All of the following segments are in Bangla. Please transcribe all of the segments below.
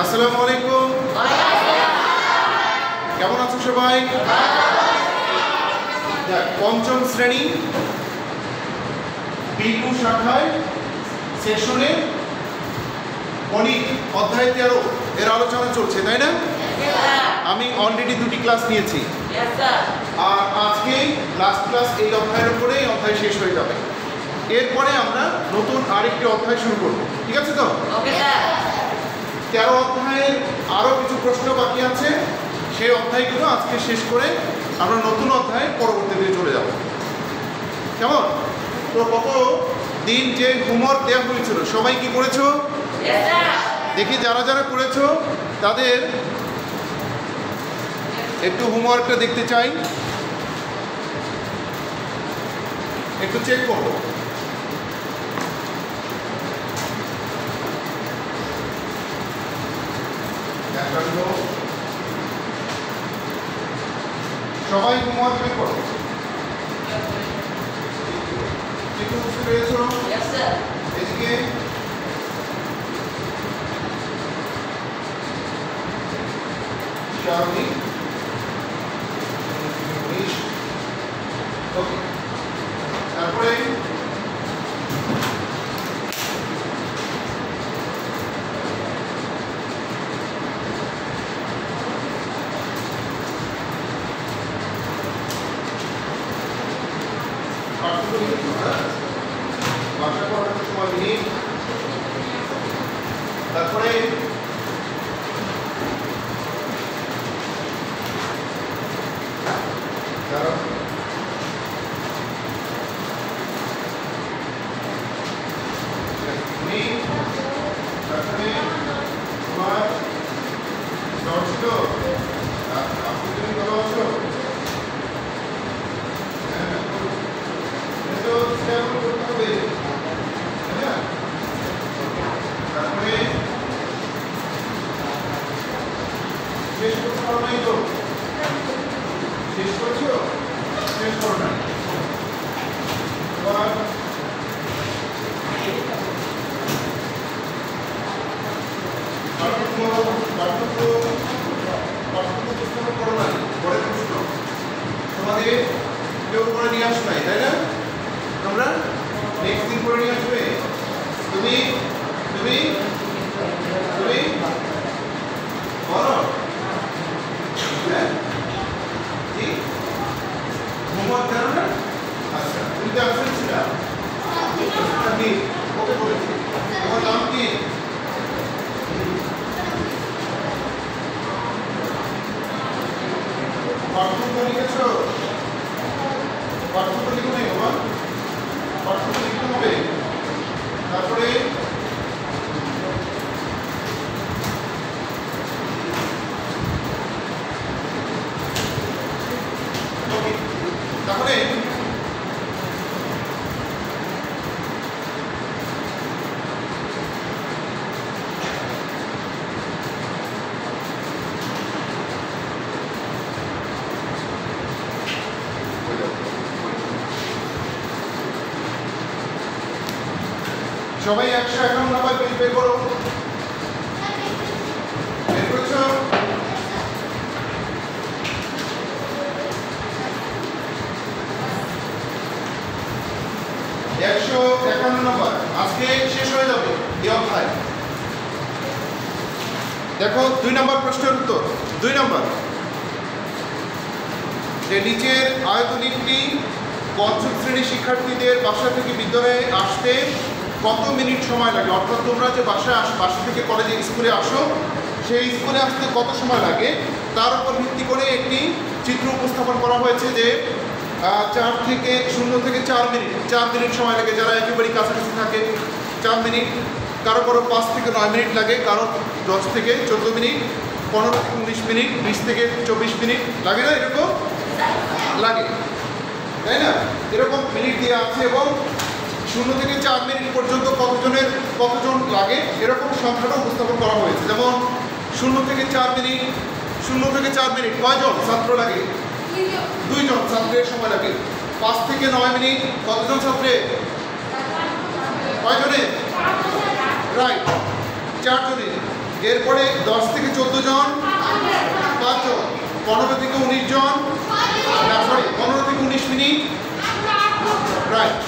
আসসালামু আলাইকুম। কেমন আছো সবাই? পঞ্চম শ্রেণী B2 শাখায় সেকশনে গণিত অধ্যায় 13 এর আলোচনা চলছে, তাই না? আমি অলরেডি 2টি ক্লাস নিয়েছি, আর আজকে লাস্ট ক্লাস এই অধ্যায়ের উপরে অধ্যায় শেষ হয়ে যাবে। এরপরে আমরা নতুন আরেকটি অধ্যায় শুরু করব, ঠিক আছে তো? 13 অধ্যায়ের আরও কিছু প্রশ্ন বাকি আছে, সেই অধ্যায়গুলো আজকে শেষ করে আমরা নতুন অধ্যায় পরবর্তীতে চলে যাব। কেমন? তো গত দিন যে হোমওয়ার্ক দেওয়া হয়েছিল সবাই কি করেছো? দেখি যারা যারা করেছো তাদের একটু হোমওয়ার্কটা দেখতে চাই, একটু চেক করবো। সবাই হোমওয়ার্ক বের করো। কিছু বুঝতে পেরেছো? এদিকে শাওনি, ওকে। তারপরে তারপরে তোমার জ্বর ছিল, আপনি তুমি ভালো আছো? করতে হবে, তাই না? তারপরে শেষ করতে পারো নাই তো? শেষ করেছো? শেষ করো নাই। এবার করো নাই, পরের প্রশ্ন তোমাদের কেউ করে নিয়ে আসো নাই, তাই না? তোমরা নেক্সট দিন করে নিয়ে আসবে। তুমি তুমি তুমি বলো, হ্যাঁ? ঠিক, হোমওয়ার্ক জানো না? আচ্ছা, তুমি তো অ্যাবসেন্ট ছিলা। আমি ওকে বলেছি। তোমার নাম কি? পাঠ্যক্রম লিখেছো? পাঠ্যক্রম লিখো নাই বাবা, পাঠ্যক্রম লিখতে হবে। তারপরে তাহলে সবাই 151 নাম্বার পেজ বের করো। বের করেছো? নম্বর আজকে শেষ হয়ে যাবে এই অধ্যায়। দেখো 2 নম্বর প্রশ্নের উত্তর। 2 নম্বর, যে নিচের আয়তলিপটি পঞ্চম শ্রেণীর শিক্ষার্থীদের বাসা থেকে বিদ্যালয়ে আসতে কত মিনিট সময় লাগে? অর্থাৎ তোমরা যে বাসা থেকে কলেজে স্কুলে আসো, সেই স্কুলে আসতে কত সময় লাগে তার উপর ভিত্তি করে একটি চিত্র উপস্থাপন করা হয়েছে যে 0 থেকে 4 মিনিট সময় লাগে যারা একেবারেই কাছাকাছি থাকে। 4 মিনিট, কারো 5 থেকে 9 মিনিট লাগে, কারো 10 থেকে 14 মিনিট, 15 থেকে 19 মিনিট, 20 থেকে 24 মিনিট লাগে, না এরকম লাগে, তাই না? এরকম মিনিট দেওয়া আছে এবং 0 থেকে 4 মিনিট পর্যন্ত কতজন লাগে এরকম সংখ্যাটা উপস্থাপন করা হয়েছে। যেমন 0 থেকে 4 মিনিট কয়জন ছাত্র লাগে? 2 জন ছাত্রের সময় লাগে। 5 থেকে 9 মিনিট কতজন ছাত্রের? কয়জনের? রাইট, 4 জনের। এরপরে 10 থেকে 14 জন 5 জন, 15 থেকে 19 জন, না সরি 15 থেকে 19 মিনিট, রাইট।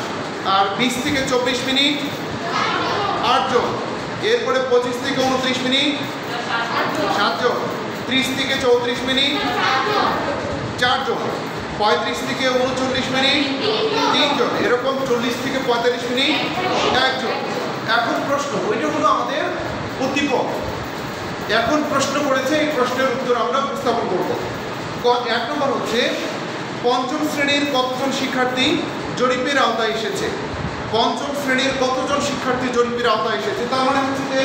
আর 20 থেকে 24 মিনিট 8 জন, এরপরে 25 থেকে 29 মিনিট 7 জন, 30 থেকে 34 মিনিট 4 জন, 35 থেকে 39 মিনিট 3 জন, এরকম 40 থেকে 45 মিনিট 1 জন। এখন প্রশ্ন, ওইটা হলো আমাদের উদ্দীপক। এখন প্রশ্ন করেছে, এই প্রশ্নের উত্তর আমরা উপস্থাপন করব। 1 নম্বর হচ্ছে পঞ্চম শ্রেণীর কতজন শিক্ষার্থী জরিপের আওতায় এসেছে? পঞ্চম শ্রেণীর কতজন শিক্ষার্থী জরিপের আওতায় এসেছে? তার মানে হচ্ছে যে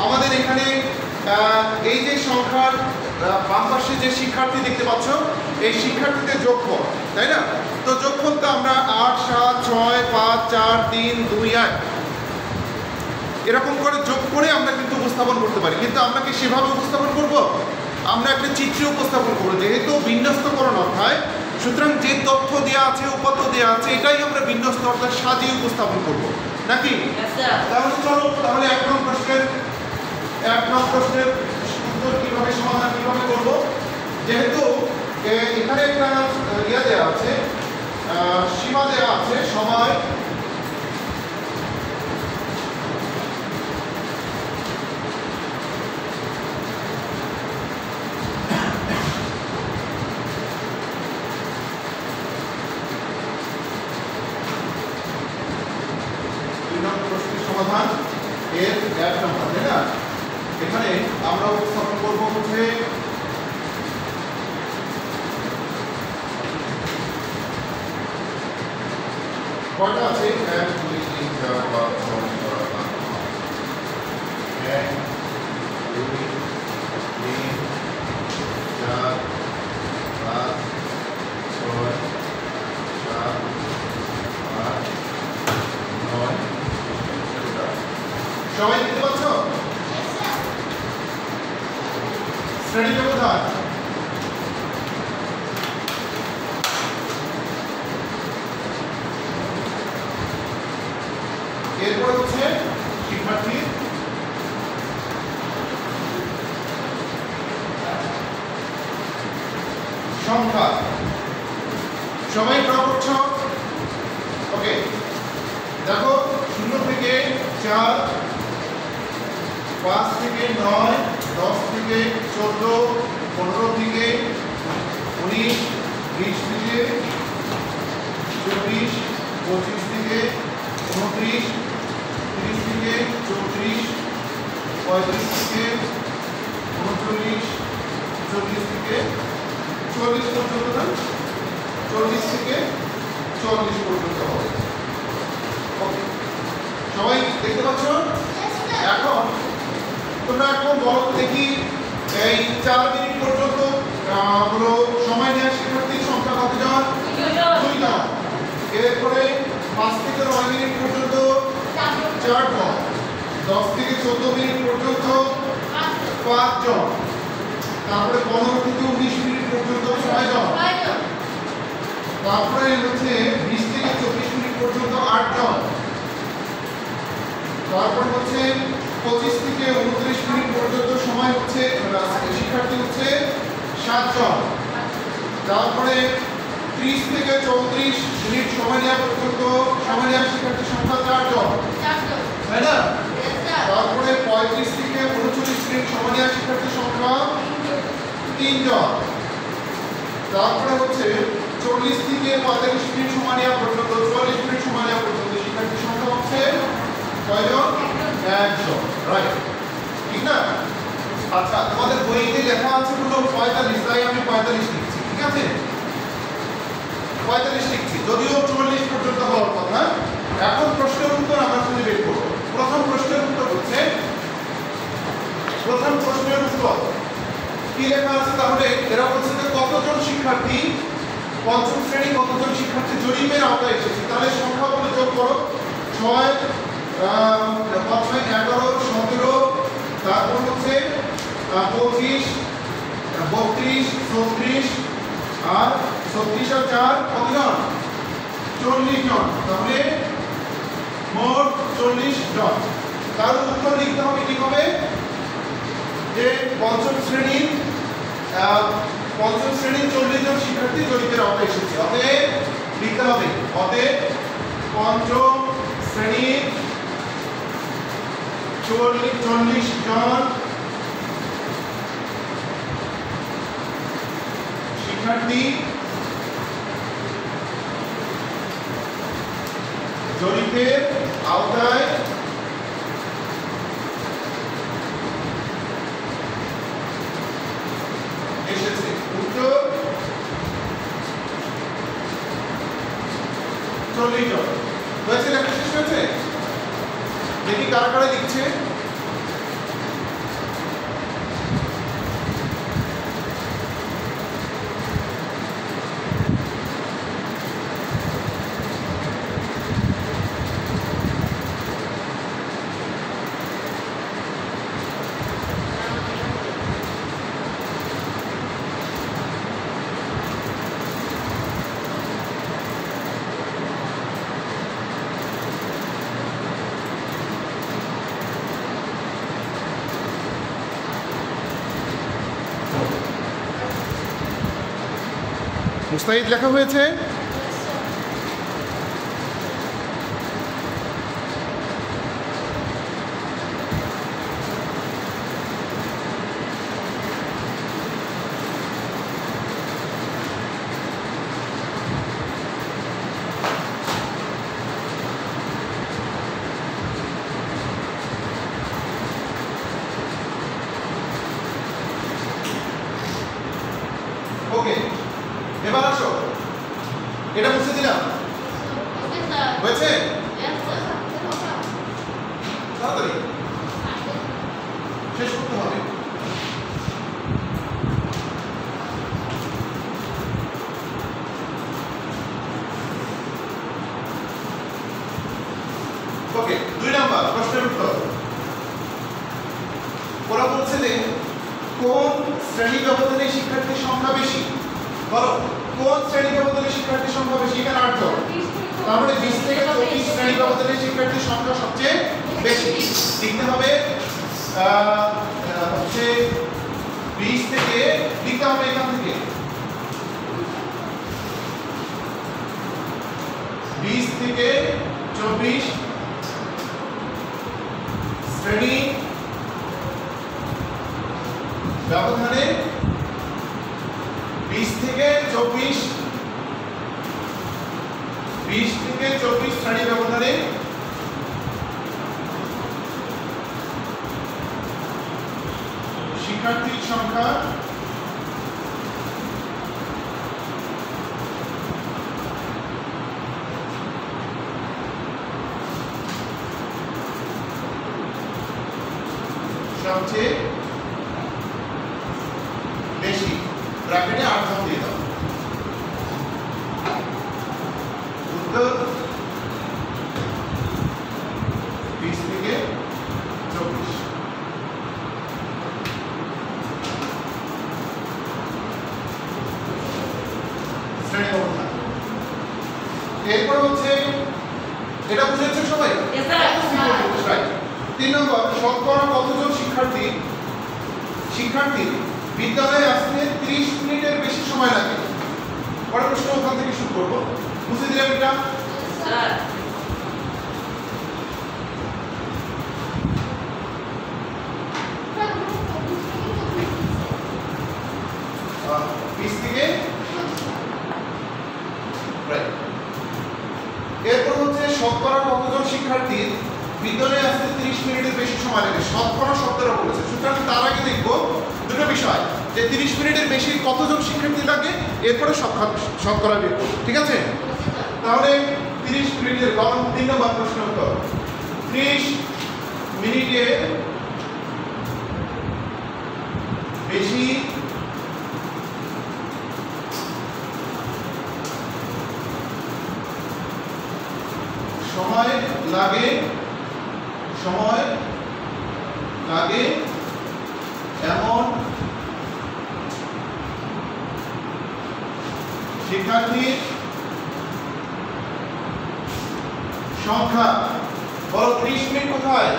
আমাদের এখানে এই যে সংখ্যার বাম পাশে যে শিক্ষার্থী দেখতে পাচ্ছ, এই শিক্ষার্থীদের যোগফল, তাই না? তো যোগফলটা আমরা 8, 7, 6, 5, 4, 3, 2, 1 এরকম করে যোগ করে আমরা কিন্তু উপস্থাপন করতে পারি। কিন্তু আমরা কি সেভাবে উপস্থাপন করব? আমরা একটা চিত্রে উপস্থাপন করব। যেহেতু বিন্যস্তকরণ অধ্যায়, সুতরাং যে তথ্য দেওয়া আছে, উপাত্ত দেওয়া আছে, এটাই আমরা বিন্যস্ত অর্থাৎ সাজিয়ে উপস্থাপন করব, নাকি? তাহলে চলো, তাহলে 1 নং প্রশ্নের উত্তর কিভাবে, সমাধান কিভাবে করব? যেহেতু এখানে একটা ইয়া দেওয়া আছে, সীমা দেওয়া আছে, সময় সমাধান এর 1 নম্বর, তাই না? এখানে আমরা উপস্থাপন করব হচ্ছে কয়টা আছে? 1, 2, 3, 4, 5, 6, 7, 8, 1, 2, 3, 4, 5, 6, 7, 8, 9। সবাই দেখতে পাচ্ছ? শ্রেণী ব্যবধান এরপর হচ্ছে শিক্ষার্থীর সংখ্যা। সবাই ড্র করছ? ওকে, দেখো 0 থেকে 4, 5 থেকে 9, 10 থেকে 14, 15 থেকে 19, 20 থেকে 24, 25 থেকে 29, 30 থেকে 34, 35 থেকে 39, 40 থেকে 40 পর্যন্ত, না 40 থেকে 40 পর্যন্ত হবে। ওকে, সবাই দেখতে পাচ্ছ? এখন তোমরা এখন বলো দেখি, এই 4 মিনিট পর্যন্ত হলো সময় নেওয়া শিক্ষার্থীর সংখ্যা কতজন? 2 জন। এরপরে 5 থেকে 9 মিনিট পর্যন্ত 4 জন, 10 থেকে 14 মিনিট পর্যন্ত 5 জন, তারপরে 15 থেকে 19 মিনিট পর্যন্ত 6 জন, তারপরে হচ্ছে 20 থেকে 24 মিনিট পর্যন্ত 8 জন, তারপর হচ্ছে 25 থেকে 29 মিনিট পর্যন্ত সময় হচ্ছে শিক্ষার্থী হচ্ছে 7 জন, তারপরে 30 থেকে 34 মিনিট সময় নেওয়া পর্যন্ত সময় নেওয়া শিক্ষার্থীর সংখ্যা 4 জন, তাই না? তারপরে 35 থেকে 39 মিনিট সময় নেওয়া শিক্ষার্থীর সংখ্যা 3 জন, তারপরে হচ্ছে 40 থেকে 45 মিনিট সময় নেওয়া পর্যন্ত 44 মিনিট সময় নেওয়া পর্যন্ত শিক্ষার্থীর সংখ্যা হচ্ছে কয়জন? 1 জন, রাইট, ঠিক না? আচ্ছা, তোমাদের বইতে লেখা আছে হলো 45, তাই আমি 45 লিখছি, ঠিক আছে? 45 লিখছি, যদিও 44 পর্যন্ত হওয়ার কথা। এখন প্রশ্নের উত্তর আমরা খুঁজে বের করব। প্রথম প্রশ্নের উত্তর হচ্ছে, প্রথম প্রশ্নের উত্তর কি লেখা আছে? তাহলে এরা বলছে যে কতজন শিক্ষার্থী, পঞ্চম শ্রেণী কতজন শিক্ষার্থী জরিপের আওতায় এসেছে? তাহলে সংখ্যাগুলো যোগ করো। 6, 5, 11, 17, তারপর হচ্ছে 25, 32, 34, আর 36 আর 4 কতজন? 40 জন। তাহলে মোট 40 জন। তার উত্তর লিখতে হবে কি হবে? পঞ্চম শ্রেণীর 40 জন শিক্ষার্থী জরিপের আওতায় এসেছে। অতএব লিখতে হবে, অতএব পঞ্চম শ্রেণীর 40 জন শিক্ষার্থী জরিপের আওতায় এসেছে। উত্তর 40 জন। হয়েছে, লেখা শেষ হয়েছে? দেখি কারা কারা লিখছে। মুস্তাহিদ লেখা হয়েছে? ওকে, এবার আসো, এটা মুছে দিলাম। হয়েছে? তাড়াতাড়ি শেষ করতে হবে। ওকে, 2 নাম্বার প্রশ্নের উত্তর। ওরা বলছে যে কোন শ্রেণী ব্যবধানে শিক্ষার্থীর সংখ্যা বেশি? বলো, কোন শ্রেণী ব্যবধানে শিক্ষার্থীর সংখ্যা বেশি? এখানে 8 জন, তার মানে 20 থেকে 24 শ্রেণী ব্যবধানে শিক্ষার্থীর সংখ্যা সবচেয়ে বেশি। লিখতে হবে হচ্ছে 20 থেকে, লিখতে হবে এখান থেকে 20 থেকে 24 শ্রেণী ব্যবধানে, 20 থেকে 24 শ্রেণী ব্যবধানে শিক্ষার্থীর সংখ্যা সবচেয়ে বেশি। ব্র্যাকেটে 8 জন দিয়ে দাও। উত্তর 20 থেকে 24। শ্রেণী ব্যবধান। এরপর হচ্ছে, এটা বুঝেছো সবাই? 3 নম্বর, শতকরা কতজন শিক্ষার্থী বিদ্যালয়ে আসতে 30 মিনিটের বেশি সময় লাগে? পরের প্রশ্ন ওখান থেকে শুরু করবো। বুঝে দিলাম এটা? স্যার 20 থেকে, এরপর হচ্ছে শতকরা কতজন শিক্ষার্থীর বিদ্যালয়ে আসতে 30 মিনিটের বেশি সময় লাগে? শতকরা শব্দটা বলেছে, সুতরাং তার আগে দেখবো দুটো বিষয়, যে 30 মিনিটের বেশি কতজন শিক্ষার্থী লাগে, এরপরে শতকরা বের করব। ঠিক আছে? তাহলে 30 মিনিটের 3 নম্বর প্রশ্ন উত্তর। 30 মিনিটের বেশি সময় লাগে এমন শিক্ষার্থীর সংখ্যা। বলো 30 মিনিট কোথায়?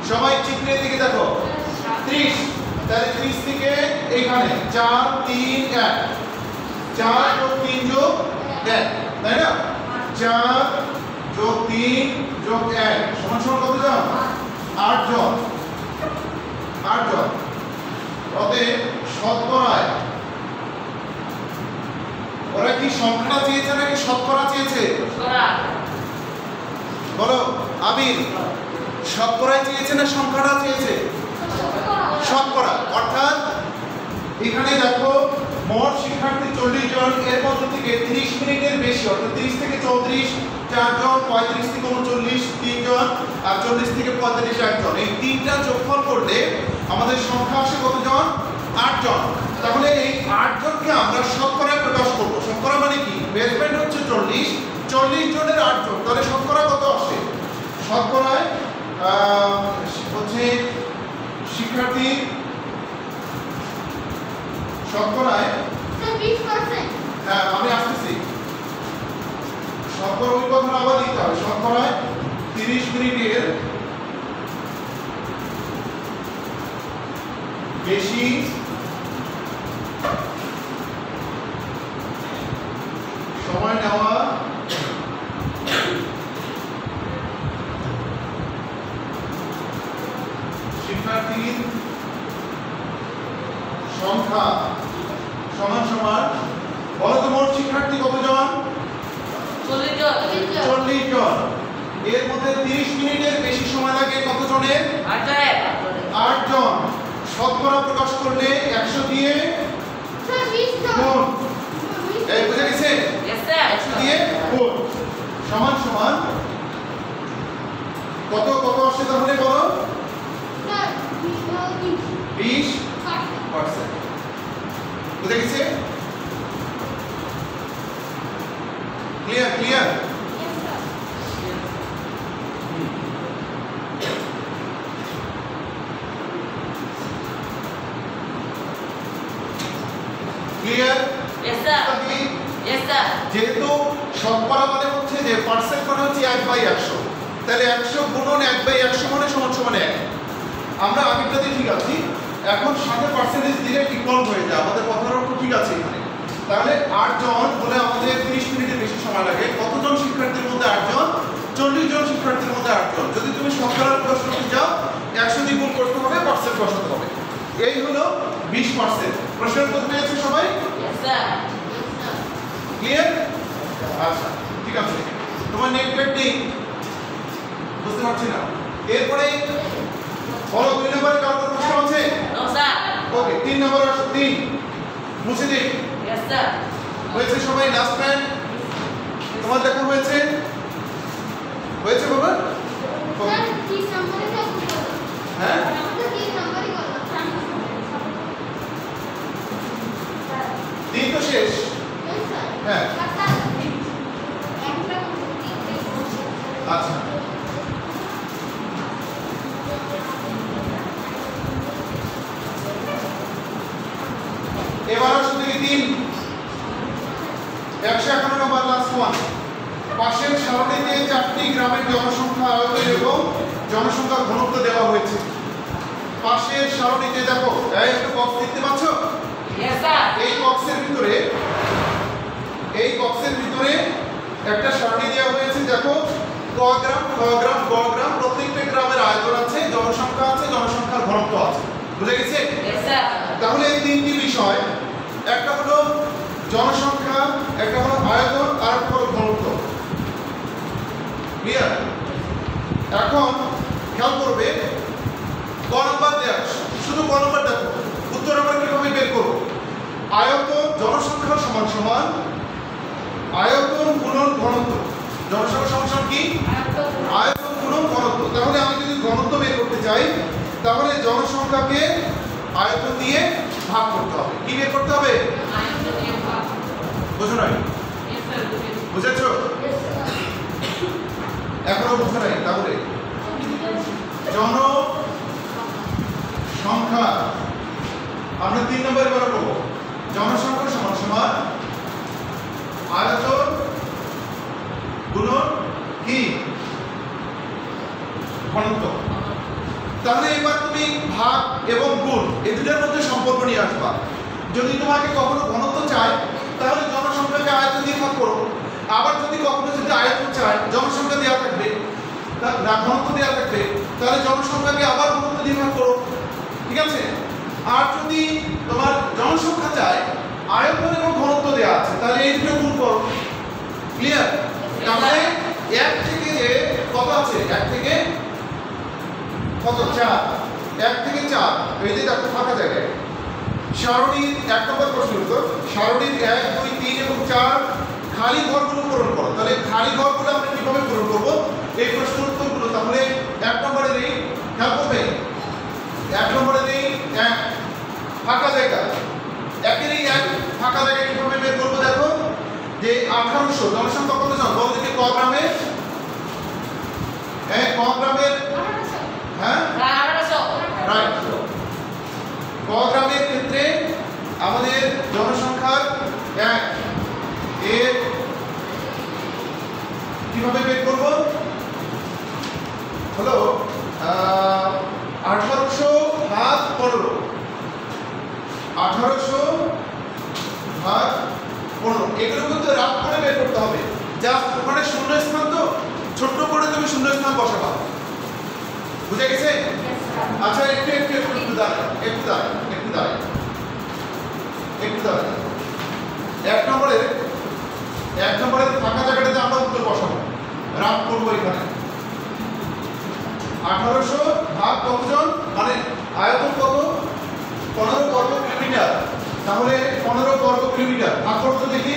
সবাই চিত্রের দিকে দেখো। 30 তাহলে 30 থেকে এইখানে 4 3 1 4 যোগ 3 যোগ 1 তাই না 4 যোগ 3 যোগ 1 সমান সমান কত জন 8 জন 8 জন অতএব শতকরায় ওরা কি সংখ্যাটা চেয়েছে নাকি শতকরা চেয়েছে বলো আবির শতকরায় চেয়েছে না সংখ্যাটা চেয়েছে শতকরা অর্থাৎ এখানে দেখো মোট শিক্ষার্থী 40 জন এর মধ্যে থেকে 30 মিনিটের বেশি অর্থাৎ 30 থেকে 34 4 জন 35 থেকে 39 3 জন আর 40 থেকে 45 একজন এই তিনটা যোগফল করলে আমাদের সংখ্যা আসে কত জন 8 জন তাহলে এই 8 জনকে আমরা শতকরায় প্রকাশ করব শতকরা মানে কি বেসমেন্ট হচ্ছে 40 জনের 8 জন তাহলে শতকরা কত আসে শতকরায় হচ্ছে শিক্ষার্থী শতকরায় 20% হ্যাঁ আমি আসতেছি শতকরা ওই কথা আবার দিতে হবে শতকরায় 30 মিনিটের বেশি সময় নেওয়া শিক্ষার্থীর সংখ্যা সমান সমান বলো তো মোট শিক্ষার্থী কতজন 40 জন এর মধ্যে 30 মিনিটের বেশি সময় লাগে কতজনের 8 জন শতকরা প্রকাশ করলে 100 দিয়ে গুণ এই বুঝে গেছে 100 দিয়ে গুণ সমান সমান কত কত আসছে তাহলে বলো 20% বুঝে গেছে ক্লিয়ার ক্লিয়ার ক্লিয়ার যেহেতু শতকরা মানে হচ্ছে যে পার্সেন্ট মানে হচ্ছে 1/100 তাহলে 100 গুণন 1/100 মানে সমান সমান 1 আমরা আগেরটাতে ঠিক আছি এখন সাথে পার্সেন্টেজ দিলে ইকুয়াল হয়ে যায় আমাদের কথার অর্থ ঠিক আছে এখানে তাহলে 8 জন বলে আমাদের 30 মিনিটের বেশি সময় লাগে কতজন শিক্ষার্থীর মধ্যে 8 জন 40 জন শিক্ষার্থীর মধ্যে 8 জন যদি তুমি শতকরা প্রকাশ করতে যাও 100 দিয়ে গুণ করতে হবে পার্সেন্ট বসাতে হবে এই হলো 20% প্রশ্নের উত্তর পেয়েছো সবাই ক্লিয়ার আচ্ছা ঠিক আছে তোমার নেট নেই বুঝতে পারছি না এরপরে বলো 2 নম্বরে কার কোনো প্রশ্ন আছে ওকে 3 নম্বর আসো 3 মুছে দিই হয়েছে সবাই লাস্ট ম্যান তোমার দেখা হয়েছে হয়েছে বাবা হ্যাঁ 3 তো শেষ হ্যাঁ আচ্ছা এবার আসো দেখি 3 151 নম্বর লাস্ট ওয়ান পাশের সারণীতে 4টি গ্রামের জনসংখ্যা আয়তন এবং জনসংখ্যার ঘনত্ব দেওয়া হয়েছে পাশের সারণীতে দেখো একটা বক্স দেখতে পাচ্ছো এই বক্সের ভিতরে একটা সারণী দেওয়া হয়েছে দেখো ক গ্রাম খ গ্রাম গ গ্রাম প্রত্যেকটা গ্রামের আয়তন আছে জনসংখ্যা আছে জনসংখ্যার ঘনত্ব আছে বুঝে গেছে তাহলে এই তিনটি বিষয় একটা হলো জনসংখ্যা একটা হলো আয়তন আর একটা হলো ঘনত্ব ক্লিয়ার এখন খেয়াল করবে ক নাম্বার দেয়া শুধু ক নাম্বার দেখো উত্তর আমরা কিভাবে বের করব আয়তন জনসংখ্যা সমান সমান আয়তন গুণন ঘনত্ব জনসংখ্যা সমান সমান কি আয়তন গুণন ঘনত্ব তাহলে আমি যদি ঘনত্ব বের করতে চাই তাহলে জনসংখ্যাকে আয়তন দিয়ে ভাগ করতে হবে কি বের করতে হবে বুঝো নাই বুঝেছো এখনো বুঝো নাই তাহলে জনসংখ্যা আমরা 3 নম্বরে বার করব জনসংখ্যা সমান সমান আয়তন গুণন কি ঘনত্ব তাহলে এবার তুমি ভাগ এবং গুণ এই দুটার মধ্যে সম্পর্ক নিয়ে আসবা। যদি তোমাকে কখনো ঘনত্ব চায় তাহলে জনসংখ্যাকে আয়তন দিয়ে ভাগ করো, আবার যদি কখনো যদি আয়তন চায় জনসংখ্যা দেওয়া থাকবে না ঘনত্ব দেওয়া থাকবে তাহলে জনসংখ্যাকে আবার ঘনত্ব দিয়ে ভাগ করো, ঠিক আছে। আর যদি তোমার জনসংখ্যা চায় আয়তন এবং ঘনত্ব দেওয়া আছে তাহলে এই দুটো গুণ করো, ক্লিয়ার। তাহলে 1 থেকে যে কত আছে 1 থেকে কত 4, 1 থেকে 4 এই যে দেখো ফাঁকা জায়গায় সারণীর 1 নম্বর প্রশ্ন উত্তর, সারণীর 1 2 3 এবং 4 খালি ঘরগুলো পূরণ করো। তাহলে খালি ঘরগুলো আমরা কিভাবে পূরণ করব এই প্রশ্নের উত্তরগুলো। তাহলে 1 নম্বরে দেই, খেয়াল করবে 1 নম্বরে দেই 1 ফাঁকা জায়গা, 1 এর 1 ফাঁকা জায়গা কিভাবে বের করব দেখো যে 1800 জনসংখ্যা কত জন বল দেখি ক গ্রামে, হ্যাঁ ক গ্রামের, হ্যাঁ 1800 রাইট। ক গ্রামের ক্ষেত্রে আমাদের জনসংখ্যার 1 এর কিভাবে বের করব হলো 1800 ভাগ 15, 1800 ভাগ 15 এগুলো কিন্তু রাত করে বের করতে হবে। জাস্ট ওখানে শূন্য স্থান তো ছোট্ট করে তুমি শূন্য স্থান বসাবা, বুঝে গেছে? আচ্ছা একটু একটু একটু একটু দাঁড়ান, একটু দাঁড়ান, একটু দাঁড়ান, একটু দাঁড়ান। 1 নম্বরের ফাঁকা জায়গাটাতে আমরা উত্তর বসাবো, রাত করবো এখানে 1800 ভাগ কতজন মানে আয়তন কত 15 বর্গ কিলোমিটার, তাহলে 15 বর্গ কিলোমিটার ভাগ করতে দেখি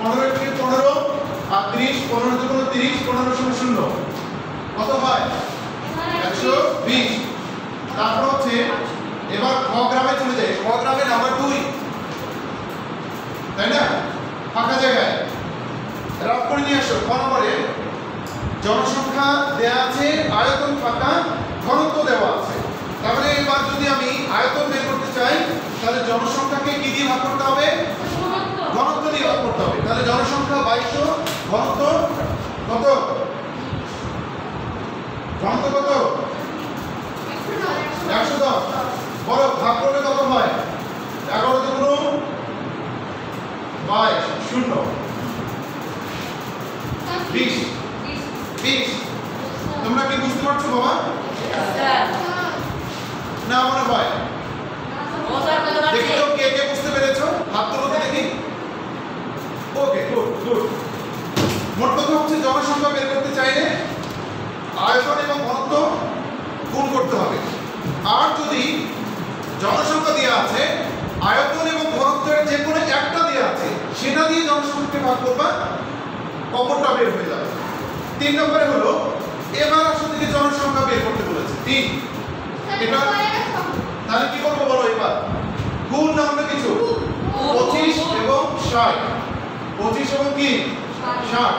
15 থেকে 15 আর 30, 15 থেকে 30, 15 সমান 0 কত হয় 120। তারপর হচ্ছে এবার খ গ্রামে চলে যাই, খ গ্রামে নাম্বার 2 তাই না ফাঁকা জায়গায় রাত করে নিয়ে আসো। খ নম্বরে জনসংখ্যা দেওয়া আছে, আয়তন ফাঁকা, ঘনত্ব দেওয়া আছে। তাহলে এবার যদি আমি আয়তন বের করতে চাই তাহলে জনসংখ্যাকে কি দিয়ে ভাগ করতে হবে ঘনত্ব দিয়ে ভাগ করতে হবে। তাহলে জনসংখ্যা 2200, ঘনত্ব কত ঘনত্ব কত 110 বড় ভাগ করলে কত হয় 11 দুগুণ 22 0 20 20। তোমরা কি বুঝতে পারছো বাবা? না মনে হয় দেখি তো কে কে বুঝতে পেরেছো হাত তুলো তো দেখি। Okay good good. মোট কথা হচ্ছে জনসংখ্যা বের করতে চাইলে আয়তন এবং ঘনত্ব গুণ করতে হবে। আর যদি জনসংখ্যা দেওয়া আছে আয়তন এবং ঘনত্বের যে কোনো একটা দেওয়া আছে সেটা দিয়ে জনসংখ্যাকে ভাগ করবা, অপরটা বের হয়ে যাবে। 3 নম্বরে হলো এবার আসলে থেকে জনসংখ্যা বের করতে বলেছে 3। এটা তাহলে কি করব বলো এবার গুণ না অন্য কিছু 25 এবং 60, 25 এবং কি 60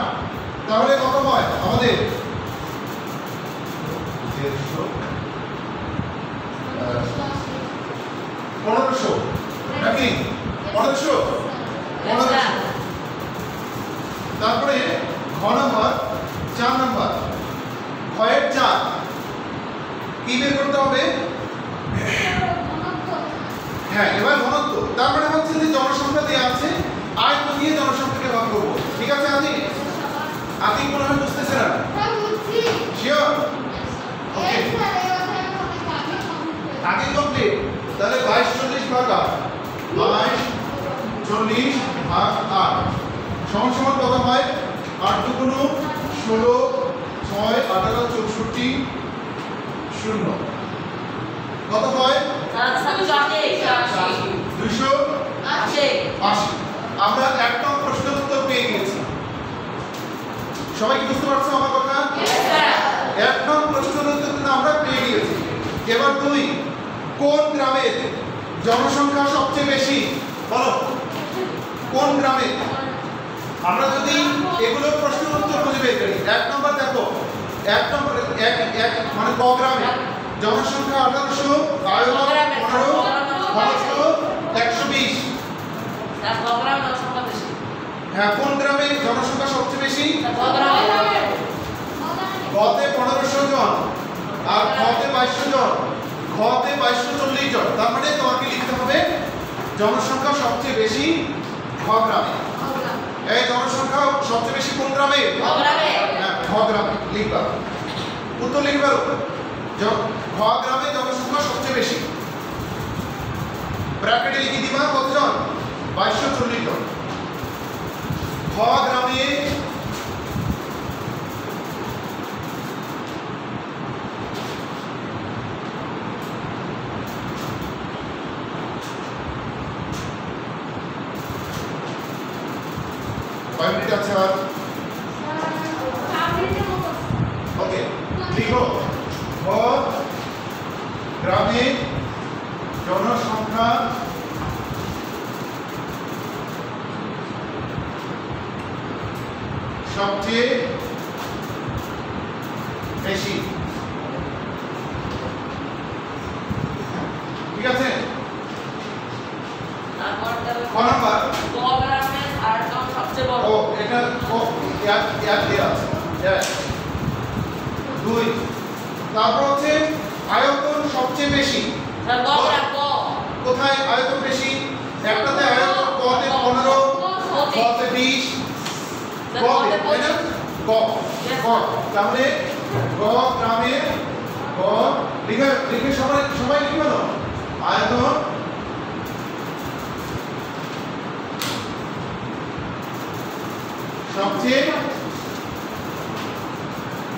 তাহলে কত হয় আমাদের 1500 নাকি 1500। তারপরে ঘ নাম্বার 4 নাম্বার ক্ষয়ের 4 কি বের করতে হবে হ্যাঁ এবার ঘনত্ব। তারপরে হচ্ছে যে জনসংখ্যা দেওয়া আছে আয়তন দিয়ে জনসংখ্যাকে ভাগ করব। ঠিক আছে আদিক আদিক মনে হয় বুঝতেছে না শিওর ওকে আগে কমপ্লিট। তাহলে 22 40 ভাগ 8 22 40 ভাগ 8 সমান সমান কত হয় 8 দুগুণ 16 6 18 64 0 কত হয় 280। আমরা একটা প্রশ্নের উত্তর পেয়ে গেছি। সবাই কি বুঝতে পারছো আমার কথা? একটা প্রশ্নের উত্তর কিন্তু আমরা পেয়ে গেছি। এবার তুই কোন গ্রামের জনসংখ্যা সবচেয়ে বেশি বলো কোন গ্রামে? আমরা যদি এগুলো প্রশ্নের উত্তর খুঁজে বের করি 1 নম্বর দেখো 1 নম্বর এক মানে ক গ্রামে জনসংখ্যা 1800 আয়তন 15 ঘনত্ব 120। হ্যাঁ কোন গ্রামে জনসংখ্যা সবচেয়ে বেশি? গতে 1500 জন আর খতে 2200 জন, ঘতে 2240 জন, তার মানে তোমাকে লিখতে হবে জনসংখ্যা সবচেয়ে বেশি ঘ গ্রামে। এই জনসংখ্যা সবচেয়ে বেশি কোন গ্রামে? হ্যাঁ, ঘ গ্রামে লিখবা। উত্তর লিখবে ঘ গ্রামে জনসংখ্যা সবচেয়ে বেশি। ব্র্যাকেটে লিখে দিবা কতজন? 2240 জন। ঘ গ্রামে কয় মিনিট আছে আর? ওকে, লিখো ঘ গ্রামে জনসংখ্যা সবচেয়ে বেশি। ঠিক আছে? ক নাম্বার? ও এটা এক দেয়া আছে। দুই, তারপর হচ্ছে আয়তন সবচেয়ে বেশি। কোথায় আয়তন বেশি? একটাতে আয়তন কতে 15, কতে 20, কতে তাই না? ক তাহলে গ গ্রামের গ লিখে সবাই লিখে বলো আয়তন সবচেয়ে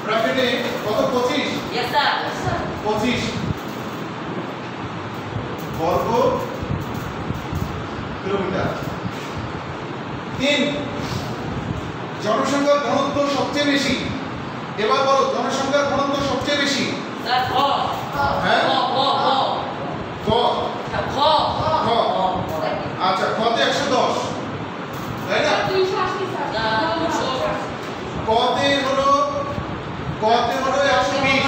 ব্র্যাকেটে কত? 25? यस স্যার 25 বর্গ কিলোমিটার। 3, জনসংখ্যার ঘনত্ব সবচেয়ে বেশি। এবার বলো জনসংখ্যার ঘনত্ব সবচেয়ে বেশি। স্যার খ। হ্যাঁ ক খ আচ্ছা, কতে 110 তাই না? 280 স্যার। কতে হলো 120,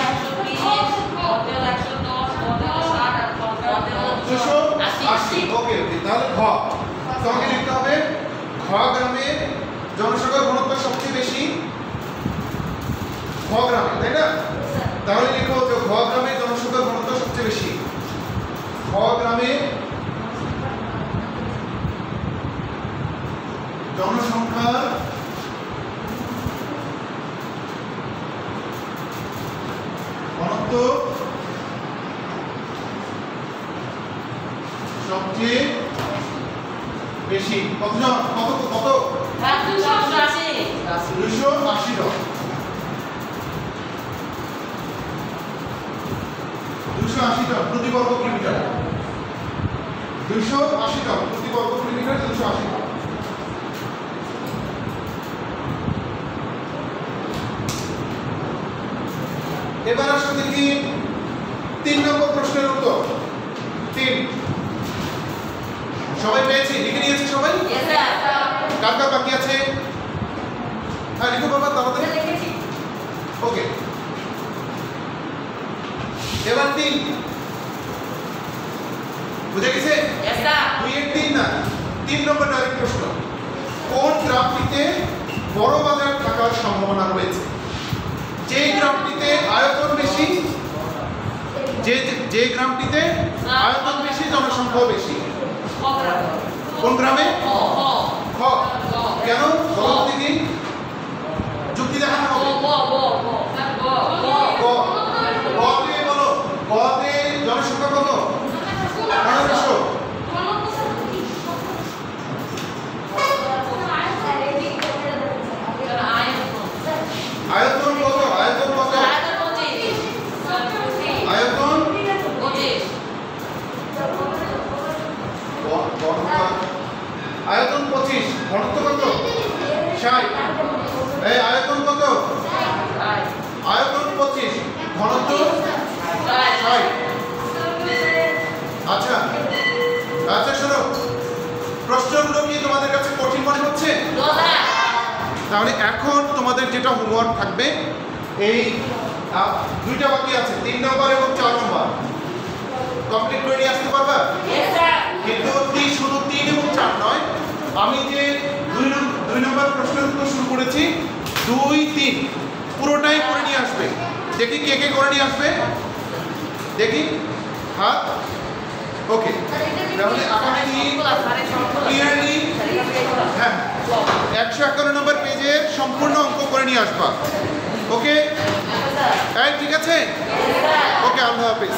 280। ওকে, তাহলে ঘ তোমাকে লিখতে হবে ঘ গ্রামে জনসংখ্যার ঘনত্ব সবচেয়ে বেশি ঘ গ্রামে, তাই না? তাহলে লিখো যে ঘ গ্রামে জনসংখ্যার ঘনত্ব সবচেয়ে বেশি। ঘ গ্রামে জনসংখ্যার ঘনত্ব সবচেয়ে বেশি। কতজন? কত 280 জন। 280 জন প্রতি বর্গ কিলোমিটার। 280 জন প্রতি বর্গ কিলোমিটার, 280 জন। এবার আসো দেখি 3 নম্বর প্রশ্নের উত্তর। 3 সবাই পেয়েছি? লিখে নিয়েছে সবাই? Yes sir. কার কার বাকি আছে? হ্যাঁ লিখো বাবা তাড়াতাড়ি। ওকে, এবার 3 বুঝে গেছে? Yes sir. 2 এর 3 না, 3 নম্বর ডাইরেক্ট প্রশ্ন। কোন গ্রামটিতে বড় বাজার থাকার সম্ভাবনা রয়েছে? যে গ্রামটিতে আয়তন বেশি, যে গ্রামটিতে আয়তন বেশি, জনসংখ্যা বেশি। কোন গ্রামে? খ। কেন? বলো দেখি, যুক্তি দেখানো হবে। গতে বলো, গতে জনসংখ্যা কত? 1500। আয়তন কত? আয়তন কত? আয়তন আয়তন 25, ঘনত্ব কত? 60। এই আয়তন কত? আয়তন 25, ঘনত্ব 60। আচ্ছা আচ্ছা, শোনো, প্রশ্নগুলো কি তোমাদের কাছে কঠিন মনে হচ্ছে? তাহলে এখন তোমাদের যেটা হোমওয়ার্ক থাকবে, এই 2টা বাকি আছে, 3 নম্বর এবং 4 নম্বর কমপ্লিট করে নিয়ে আসতে পারবা? কিন্তু শুধু 3 এবং 4 নয়, আমি যে 2 নম্বর প্রশ্নের উত্তর শুরু করেছি, 2, 3 পুরোটাই করে নিয়ে আসবে। দেখি কে কে করে নিয়ে আসবে, দেখি হাত। ওকে, তাহলে আগামী ক্লিয়ারলি হ্যাঁ 151 নম্বর পেজের সম্পূর্ণ অঙ্ক করে নিয়ে আসবা। ওকে ঠিক আছে, ওকে, আল্লাহ হাফিজ।